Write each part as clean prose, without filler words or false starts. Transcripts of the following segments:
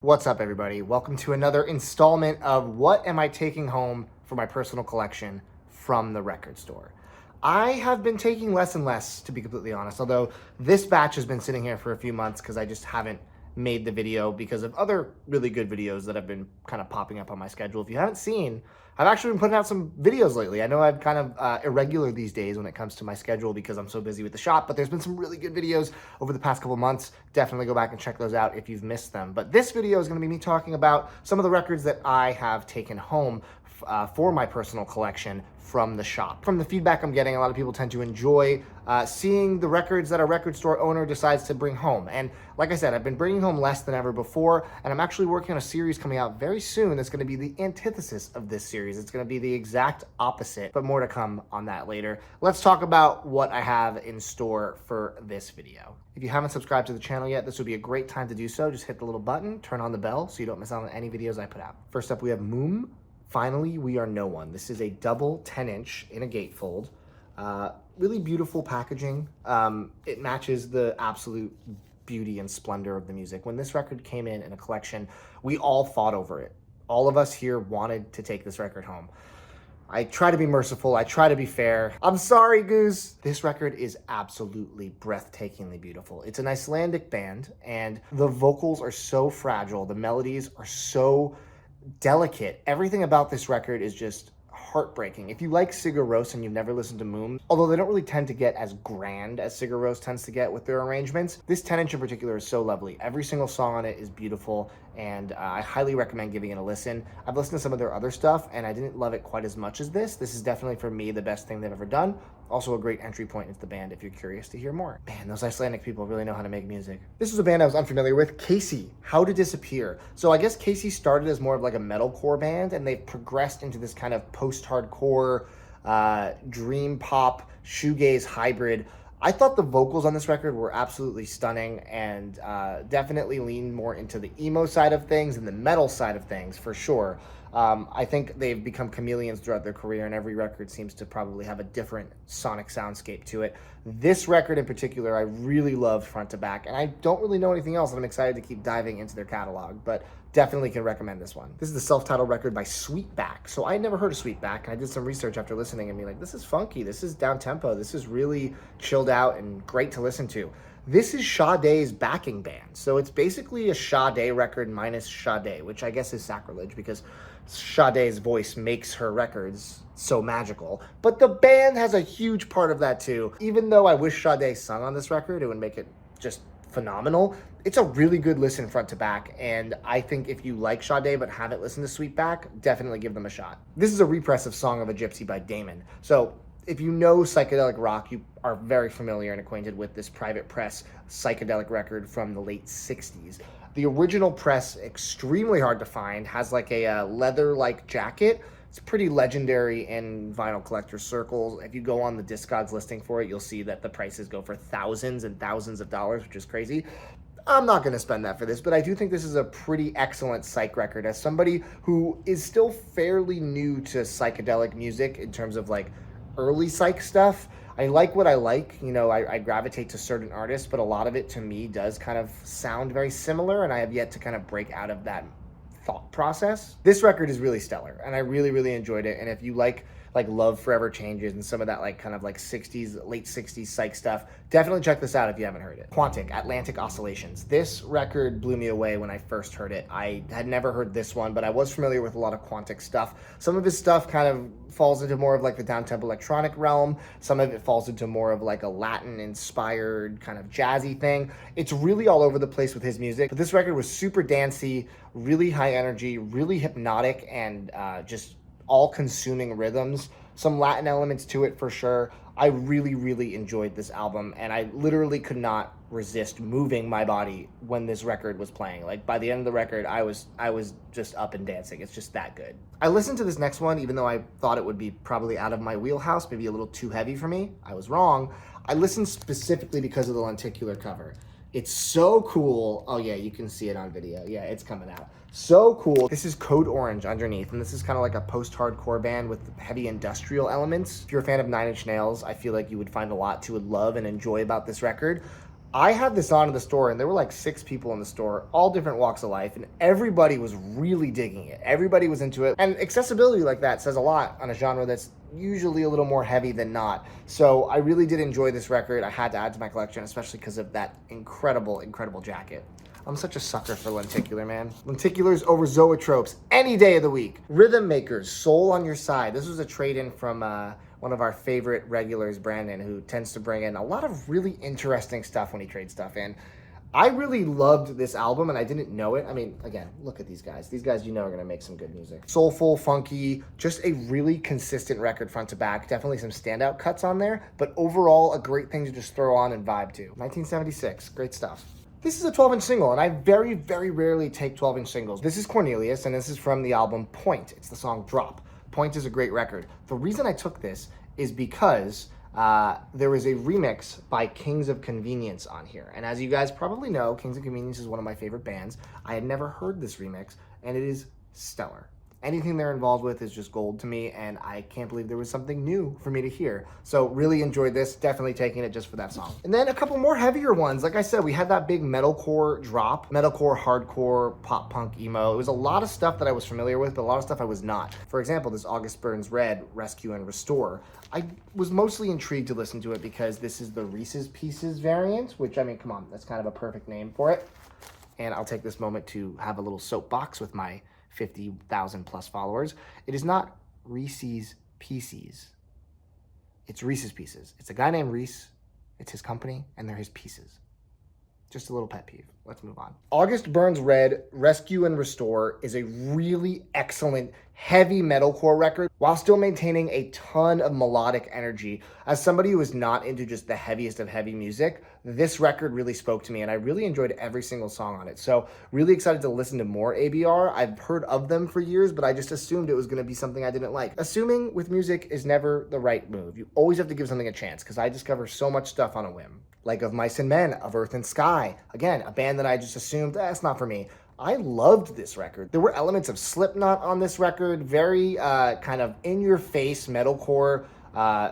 What's up, everybody? Welcome to another installment of What Am I Taking Home for My Personal Collection from the record store. I have been taking less and less, to be completely honest, although this batch has been sitting here for a few months because I just haven't made the video because of other really good videos that have been kind of popping up on my schedule. If you haven't seen, I've actually been putting out some videos lately. I know I'm kind of irregular these days when it comes to my schedule because I'm so busy with the shop, but there's been some really good videos over the past couple months. Definitely go back and check those out if you've missed them. But this video is going to be me talking about some of the records that I have taken home for my personal collection from the shop. From the feedback I'm getting, a lot of people tend to enjoy seeing the records that a record store owner decides to bring home. And like I said, I've been bringing home less than ever before, and I'm actually working on a series coming out very soon that's going to be the antithesis of this series. It's going to be the exact opposite, but more to come on that later. Let's talk about what I have in store for this video. If you haven't subscribed to the channel yet, this would be a great time to do so. Just hit the little button, turn on the bell so you don't miss out on any videos I put out. First up, we have Moom. Finally, We Are No One. This is a double 10-inch in a gatefold. Really beautiful packaging. It matches the absolute beauty and splendor of the music. When this record came in a collection, we all fought over it. All of us here wanted to take this record home. I try to be merciful. I try to be fair. I'm sorry, Goose. This record is absolutely breathtakingly beautiful. It's an Icelandic band, and the vocals are so fragile. The melodies are so delicate. Everything about this record is just heartbreaking. If you like Sigur Rós and you've never listened to Moom, although they don't really tend to get as grand as Sigur Rós tends to get with their arrangements, this 10-inch in particular is so lovely. Every single song on it is beautiful, and I highly recommend giving it a listen. I've listened to some of their other stuff, and I didn't love it quite as much as this. This is definitely, for me, the best thing they've ever done. Also a great entry point into the band if you're curious to hear more. Man, those Icelandic people really know how to make music. This was a band I was unfamiliar with, Casey, How to Disappear. So I guess Casey started as more of like a metalcore band, and they've progressed into this kind of post-hardcore, dream pop, shoegaze hybrid. I thought the vocals on this record were absolutely stunning and definitely leaned more into the emo side of things and the metal side of things for sure. I think they've become chameleons throughout their career, and every record seems to probably have a different sonic soundscape to it. This record in particular, I really loved front to back, and I don't really know anything else, and I'm excited to keep diving into their catalog, but definitely can recommend this one. This is the self-titled record by Sweetback. So I had never heard of Sweetback, and I did some research after listening and being like, this is funky, this is down-tempo, this is really chilled out and great to listen to. This is Sade's backing band. So it's basically a Sade record minus Sade, which I guess is sacrilege because Sade's voice makes her records so magical. But the band has a huge part of that too. Even though I wish Sade sung on this record, it would make it just phenomenal. It's a really good listen front to back, and I think if you like Sade but haven't listened to Sweetback, definitely give them a shot. This is a repress of Song of a Gypsy by Damon. So if you know psychedelic rock, you are very familiar and acquainted with this private press psychedelic record from the late 60s. The original press, extremely hard to find, has like a leather-like jacket. It's pretty legendary in vinyl collector circles. If you go on the Discogs listing for it, you'll see that the prices go for thousands and thousands of dollars, which is crazy. I'm not going to spend that for this, but I do think this is a pretty excellent Psych record. As somebody who is still fairly new to psychedelic music in terms of like early Psych stuff, I like what I like. You know, I gravitate to certain artists, but a lot of it to me does kind of sound very similar, and I have yet to kind of break out of that thought process. This record is really stellar, and I really, really enjoyed it. And if you like Love Forever Changes and some of that like kind of like 60s, late 60s Psych stuff, definitely check this out if you haven't heard it. Quantic, Atlantic Oscillations. This record blew me away when I first heard it. I had never heard this one, but I was familiar with a lot of Quantic stuff. Some of his stuff kind of falls into more of like the down-tempo electronic realm. Some of it falls into more of like a Latin-inspired kind of jazzy thing. It's really all over the place with his music, but this record was super dancey, really high energy, really hypnotic, and just all-consuming rhythms, some Latin elements to it for sure. I really, really enjoyed this album, and I literally could not resist moving my body when this record was playing. Like by the end of the record, I was just up and dancing. It's just that good. I listened to this next one, even though I thought it would be probably out of my wheelhouse, maybe a little too heavy for me. I was wrong. I listened specifically because of the lenticular cover. It's so cool. Oh yeah, you can see it on video. Yeah, it's coming out. So cool. This is Code Orange underneath, and this is kind of like a post-hardcore band with heavy industrial elements. If you're a fan of Nine Inch Nails, I feel like you would find a lot to love and enjoy about this record. I had this on in the store, and there were like 6 people in the store, all different walks of life, and everybody was really digging it. Everybody was into it. And accessibility like that says a lot on a genre that's usually a little more heavy than not. So I really did enjoy this record. I had to add to my collection, especially because of that incredible, incredible jacket. I'm such a sucker for lenticular, man. Lenticulars over zoetropes any day of the week. Rhythm Makers, Soul on Your Side. This was a trade-in from one of our favorite regulars, Brandon, who tends to bring in a lot of really interesting stuff when he trades stuff in. I really loved this album, and I didn't know it. I mean, again, look at these guys. These guys, you know, are going to make some good music. Soulful, funky, just a really consistent record front to back. Definitely some standout cuts on there, but overall, a great thing to just throw on and vibe to. 1976, great stuff. This is a 12-inch single, and I very, very rarely take 12-inch singles. This is Cornelius, and this is from the album Point. It's the song Drop. Point is a great record. The reason I took this is because there was a remix by Kings of Convenience on here. And as you guys probably know, Kings of Convenience is one of my favorite bands. I had never heard this remix, and it is stellar. Anything they're involved with is just gold to me, and I can't believe there was something new for me to hear. So really enjoyed this, definitely taking it just for that song. And then a couple more heavier ones. Like I said, we had that big metalcore drop, metalcore, hardcore, pop punk, emo. It was a lot of stuff that I was familiar with, but a lot of stuff I was not. For example, this August Burns Red, Rescue and Restore. I was mostly intrigued to listen to it because this is the Reese's Pieces variant, which, I mean, come on, that's kind of a perfect name for it. And I'll take this moment to have a little soapbox with my 50,000 plus followers. It is not Reese's Pieces. It's Reese's Pieces. It's a guy named Reese. It's his company, and they're his pieces. Just a little pet peeve. Let's move on. August Burns Red, Rescue and Restore is a really excellent heavy metalcore record while still maintaining a ton of melodic energy. As somebody who is not into just the heaviest of heavy music, this record really spoke to me, and I really enjoyed every single song on it. So really excited to listen to more ABR. I've heard of them for years, but I just assumed it was going to be something I didn't like. Assuming with music is never the right move. You always have to give something a chance, because I discover so much stuff on a whim. Like Of Mice and Men, Of Earth and Sky. Again, a band that I just assumed, it's not for me. I loved this record. There were elements of Slipknot on this record, very kind of in-your-face metalcore,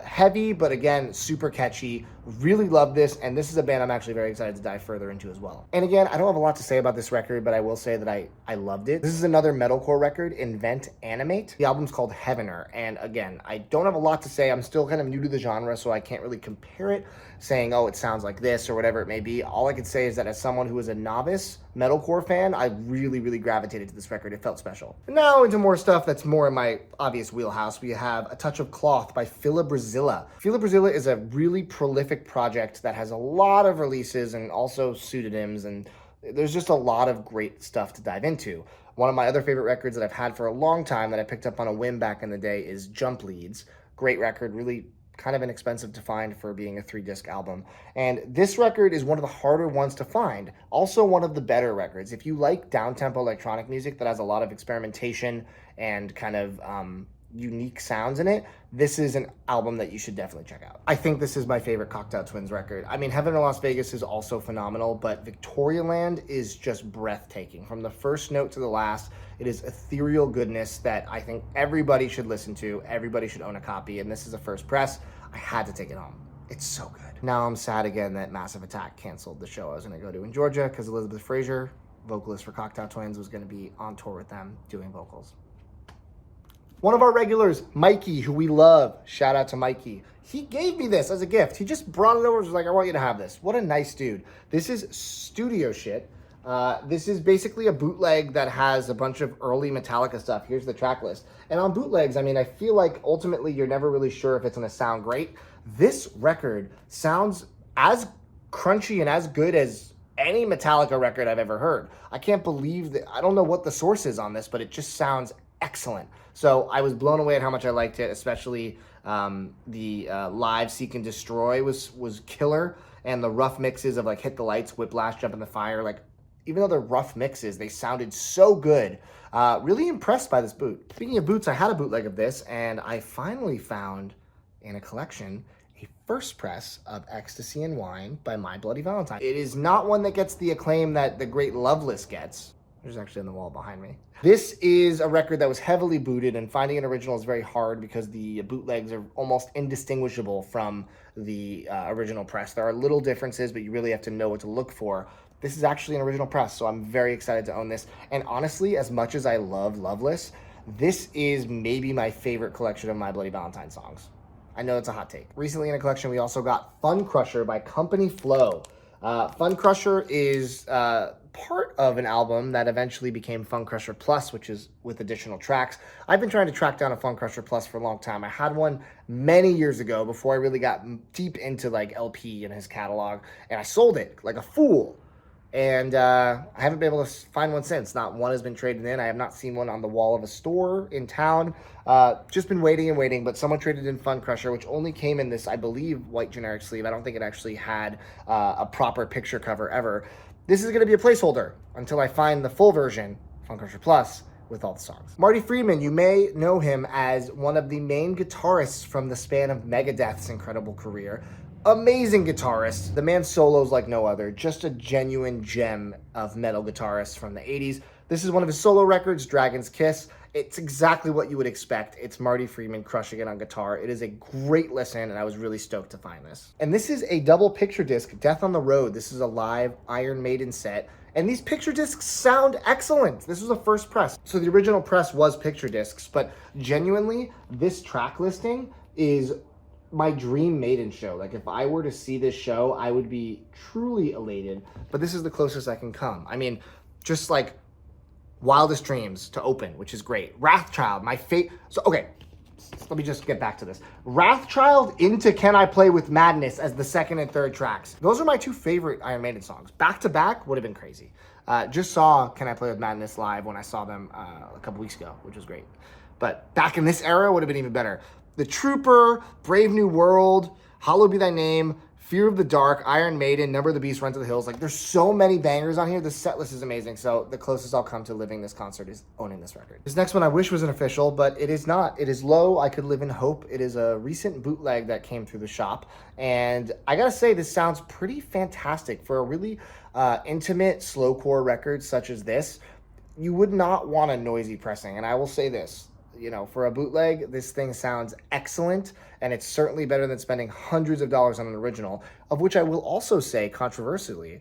heavy, but again, super catchy. Really love this, and this is a band I'm actually very excited to dive further into as well. And again, I don't have a lot to say about this record, but I will say that I loved it. This is another metalcore record, Invent Animate. The album's called Heavener, and again, I don't have a lot to say. I'm still kind of new to the genre, so I can't really compare it, saying, oh, it sounds like this or whatever it may be. All I could say is that as someone who is a novice metalcore fan, I really, really gravitated to this record. It felt special. And now into more stuff that's more in my obvious wheelhouse. We have A Touch of Cloth by Fila Brazilla. Fila Brazilla is a really prolific project that has a lot of releases and also pseudonyms, and there's just a lot of great stuff to dive into. One of my other favorite records that I've had for a long time that I picked up on a whim back in the day is Jump Leads. Great record, really kind of inexpensive to find for being a 3-disc album. And this record is one of the harder ones to find. Also one of the better records. If you like down-tempo electronic music that has a lot of experimentation and kind of unique sounds in it, this is an album that you should definitely check out. I think this is my favorite Cocktail Twins record. I mean, Heaven in Las Vegas is also phenomenal, but Victoria Land is just breathtaking. From the first note to the last, it is ethereal goodness that I think everybody should listen to. Everybody should own a copy, and this is a first press. I had to take it home. It's so good. Now I'm sad again that Massive Attack canceled the show I was going to go to in Georgia because Elizabeth Fraser, vocalist for Cocktail Twins, was going to be on tour with them doing vocals. One of our regulars, Mikey, who we love, shout out to Mikey. He gave me this as a gift. He just brought it over and was like, I want you to have this. What a nice dude. This is studio shit. This is basically a bootleg that has a bunch of early Metallica stuff. Here's the track list. And on bootlegs, I mean, I feel like ultimately you're never really sure if it's going to sound great. This record sounds as crunchy and as good as any Metallica record I've ever heard. I can't believe that. I don't know what the source is on this, but it just sounds excellent. So I was blown away at how much I liked it, especially the live Seek and Destroy was killer, and the rough mixes of like Hit the Lights, Whiplash, Jump in the Fire, like even though they're rough mixes, they sounded so good. Really impressed by this boot. Speaking of boots, I had a bootleg of this, and I finally found in a collection a first press of Ecstasy and Wine by My Bloody Valentine. It is not one that gets the acclaim that The Great Loveless gets. which is actually on the wall behind me. This is a record that was heavily booted, and finding an original is very hard because the bootlegs are almost indistinguishable from the original press. There are little differences, but you really have to know what to look for. This is actually an original press, so I'm very excited to own this. And honestly, as much as I love Loveless, this is maybe my favorite collection of My Bloody Valentine songs. I know that's a hot take. Recently in a collection, we also got Fun Crusher by Company Flow. Fun Crusher is part of an album that eventually became Fun Crusher Plus, which is with additional tracks. I've been trying to track down a Fun Crusher Plus for a long time. I had one many years ago before I really got deep into like LP and his catalog, and I sold it like a fool. And I haven't been able to find one since. Not one has been traded in. I have not seen one on the wall of a store in town. Just been waiting and waiting, but someone traded in Fun Crusher, which only came in this, I believe, white generic sleeve. I don't think it actually had a proper picture cover ever. This is going to be a placeholder until I find the full version, Fun Crusher Plus, with all the songs. Marty Friedman, you may know him as one of the main guitarists from the span of Megadeth's incredible career. Amazing guitarist. The man solos like no other. Just a genuine gem of metal guitarists from the 80s. This is one of his solo records, Dragon's Kiss. It's exactly what you would expect. It's Marty Friedman crushing it on guitar. It is a great listen, and I was really stoked to find this. And this is a double picture disc, Death on the Road. This is a live Iron Maiden set. And these picture discs sound excellent. This was a first press. So the original press was picture discs, but genuinely, this track listing is my dream Maiden show. Like, if I were to see this show, I would be truly elated, but this is the closest I can come. I mean, just like Wildest Dreams to open, which is great. Wrathchild, my favorite. So, okay, let me just get back to this. Wrathchild into Can I Play With Madness as the second and third tracks. Those are my two favorite Iron Maiden songs. Back to back would have been crazy. Just saw Can I Play With Madness live when I saw them a couple weeks ago, which was great. But back in this era would have been even better. The Trooper, Brave New World, Hallowed Be Thy Name, Fear of the Dark, Iron Maiden, Number of the Beast, Run to the Hills. Like, there's so many bangers on here. The set list is amazing. So the closest I'll come to living this concert is owning this record. This next one I wish was an official, but it is not. It is Low, I Could Live in Hope. It is a recent bootleg that came through the shop. And I gotta say, this sounds pretty fantastic. For a really intimate slowcore record such as this, you would not want a noisy pressing. And I will say this. You know, for a bootleg, this thing sounds excellent, and it's certainly better than spending hundreds of dollars on an original, of which I will also say, controversially,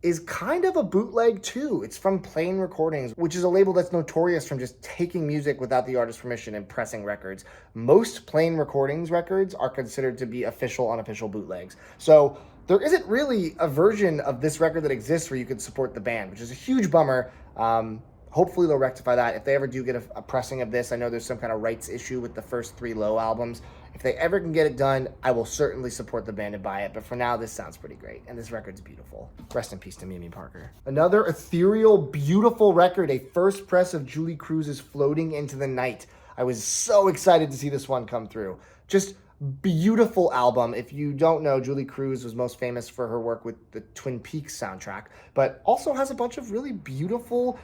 is kind of a bootleg too. It's from Plain Recordings, which is a label that's notorious from just taking music without the artist's permission and pressing records. Most Plain Recordings records are considered to be official, unofficial bootlegs. So there isn't really a version of this record that exists where you could support the band, which is a huge bummer. Hopefully they'll rectify that. If they ever do get a pressing of this, I know there's some kind of rights issue with the first 3 Low albums. If they ever can get it done, I will certainly support the band and buy it. But for now, this sounds pretty great. And this record's beautiful. Rest in peace to Mimi Parker. Another ethereal, beautiful record. A first press of Julie Cruz's Floating into the Night. I was so excited to see this one come through. Just beautiful album. If you don't know, Julie Cruz was most famous for her work with the Twin Peaks soundtrack, but also has a bunch of really beautiful,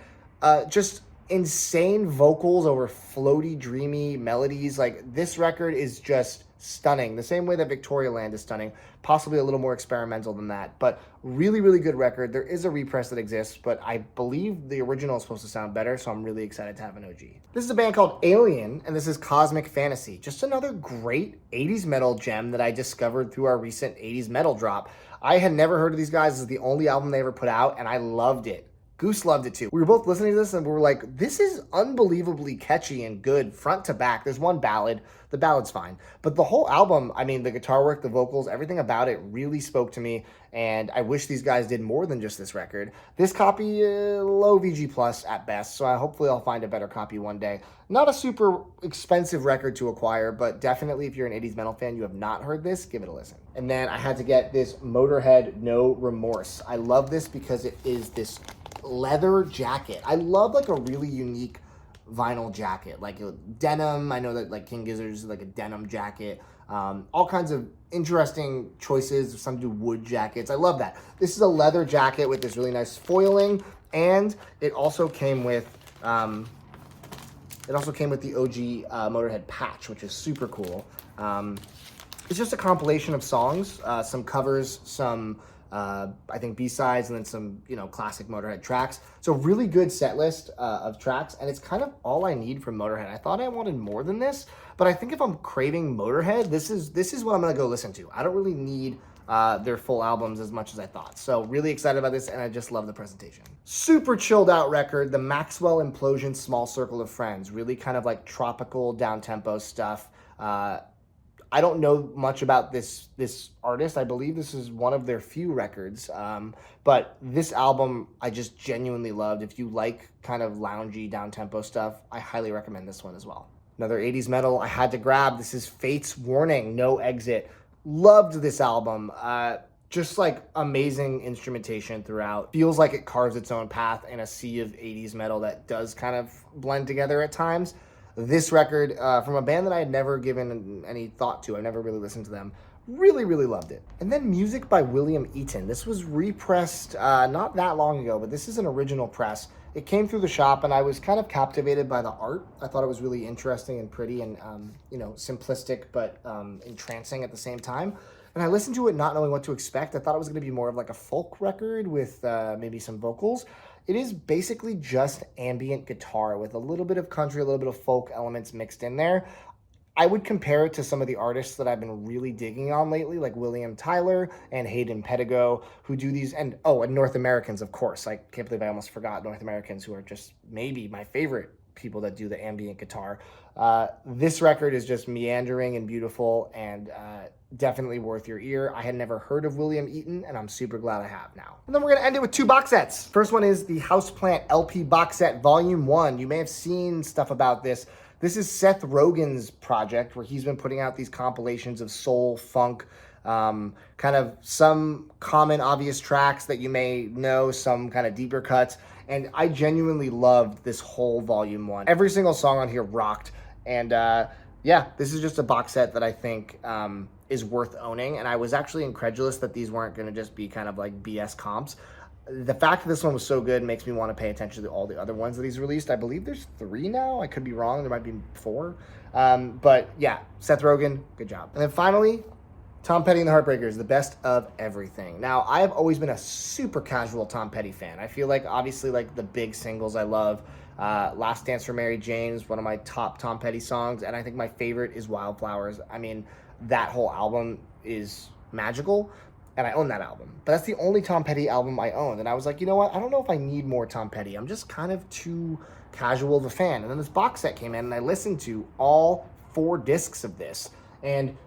just insane vocals over floaty, dreamy melodies. Like, this record is just stunning. The same way that Victoria Land is stunning, possibly a little more experimental than that, but really, really good record. There is a repress that exists, but I believe the original is supposed to sound better, so I'm really excited to have an OG. This is a band called Alien, and this is Cosmic Fantasy. Just another great 80s metal gem that I discovered through our recent 80s metal drop. I had never heard of these guys. This is the only album they ever put out, and I loved it. Goose loved it too. We were both listening to this and we were like, this is unbelievably catchy and good front to back. There's one ballad. The ballad's fine. But the whole album, I mean, the guitar work, the vocals, everything about it really spoke to me. And I wish these guys did more than just this record. This copy, low VG plus at best. So hopefully I'll find a better copy one day. Not a super expensive record to acquire, but definitely if you're an 80s metal fan, you have not heard this, give it a listen. And then I had to get this Motorhead No Remorse. I love this because it is this leather jacket. I love like a really unique vinyl jacket, like denim. I know that like King Gizzard's like a denim jacket. All kinds of interesting choices. Some do wood jackets. I love that. This is a leather jacket with this really nice foiling, and it also came with the OG Motorhead patch, which is super cool. It's just a compilation of songs, some covers, some I think B-sides, and then some, classic Motorhead tracks. So really good set list of tracks, and it's kind of all I need from Motorhead. I thought I wanted more than this, but I think if I'm craving Motorhead, this is what I'm gonna go listen to. I don't really need their full albums as much as I thought. So really excited about this, and I just love the presentation. Super chilled out record, the Maxwell Implosion Small Circle of Friends. Really kind of like tropical, down-tempo stuff. I don't know much about this artist. I believe this is one of their few records. But this album I just genuinely loved. If you like kind of loungy, down-tempo stuff, I highly recommend this one as well. Another 80s metal I had to grab. This is Fate's Warning, No Exit. Loved this album. Just like amazing instrumentation throughout. Feels like it carves its own path in a sea of 80s metal that does kind of blend together at times. This record, from a band that I had never given any thought to, I never really listened to them, really, really loved it. And then music by William Eaton. This was repressed not that long ago, but this is an original press. It came through the shop, and I was kind of captivated by the art. I thought it was really interesting and pretty and, simplistic, but entrancing at the same time. And I listened to it not knowing what to expect. I thought it was going to be more of like a folk record with maybe some vocals. It is basically just ambient guitar with a little bit of country, a little bit of folk elements mixed in there. I would compare it to some of the artists that I've been really digging on lately, like William Tyler and Hayden Pedigo, who do these, and North Americans, of course. I can't believe I almost forgot North Americans, who are just maybe my favorite people that do the ambient guitar. This record is just meandering and beautiful, and definitely worth your ear. I had never heard of William Eaton, and I'm super glad I have now. And then we're gonna end it with two box sets. First one is the Houseplant LP box set, Volume 1. You may have seen stuff about this. This is Seth Rogen's project, where he's been putting out these compilations of soul, funk, kind of some common obvious tracks that you may know, some kind of deeper cuts. And I genuinely loved this whole Volume 1. Every single song on here rocked. And this is just a box set that I think is worth owning. And I was actually incredulous that these weren't going to just be kind of like BS comps. The fact that this one was so good makes me want to pay attention to all the other ones that he's released. I believe there's 3 now. I could be wrong. There might be 4. But yeah, Seth Rogen, good job. And then finally, Tom Petty and the Heartbreakers, the best of everything. Now, I've always been a super casual Tom Petty fan. I feel like, obviously, like the big singles I love, Last Dance for Mary Jane is one of my top Tom Petty songs, and I think my favorite is Wildflowers. I mean, that whole album is magical, and I own that album. But that's the only Tom Petty album I owned, and I was like, you know what? I don't know if I need more Tom Petty. I'm just kind of too casual of a fan. And then this box set came in, and I listened to all 4 discs of this, and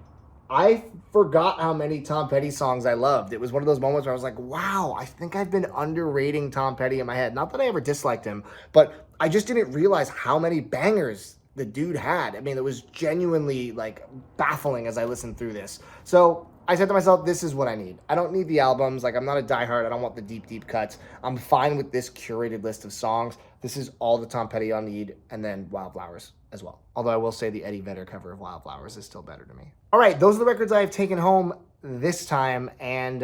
I forgot how many Tom Petty songs I loved. It was one of those moments where I was like, wow, I think I've been underrating Tom Petty in my head. Not that I ever disliked him, but I just didn't realize how many bangers the dude had. I mean, it was genuinely like baffling as I listened through this. So I said to myself, this is what I need. I don't need the albums. Like, I'm not a diehard. I don't want the deep, deep cuts. I'm fine with this curated list of songs. This is all the Tom Petty I'll need, and then Wildflowers as well. Although I will say the Eddie Vedder cover of Wildflowers is still better to me. All right, those are the records I've taken home this time, and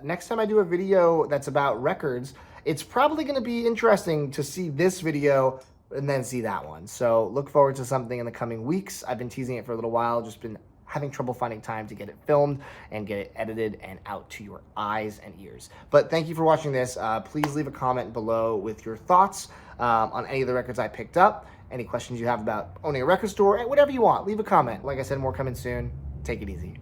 next time I do a video that's about records, it's probably going to be interesting to see this video and then see that one. So look forward to something in the coming weeks. I've been teasing it for a little while, just been having trouble finding time to get it filmed and get it edited and out to your eyes and ears. But thank you for watching this. Please leave a comment below with your thoughts on any of the records I picked up, any questions you have about owning a record store, whatever you want, leave a comment. Like I said, more coming soon. Take it easy.